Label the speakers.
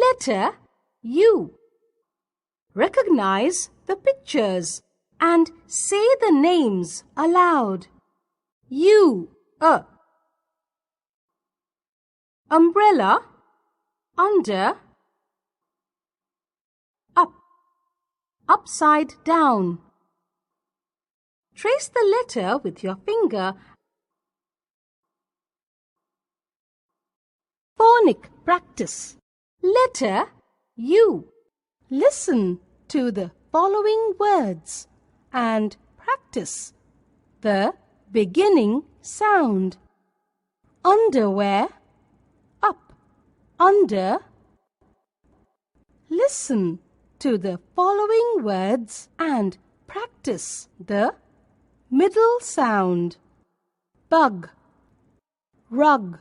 Speaker 1: Letter U. Recognize the pictures and say the names aloud. U, umbrella, under, up, upside down. Trace the letter with your finger. Phonic practice. Letter U. Listen to the following words and practice the beginning sound. Underwear, up, under. Listen to the following words and practice the middle sound. Bug, rug.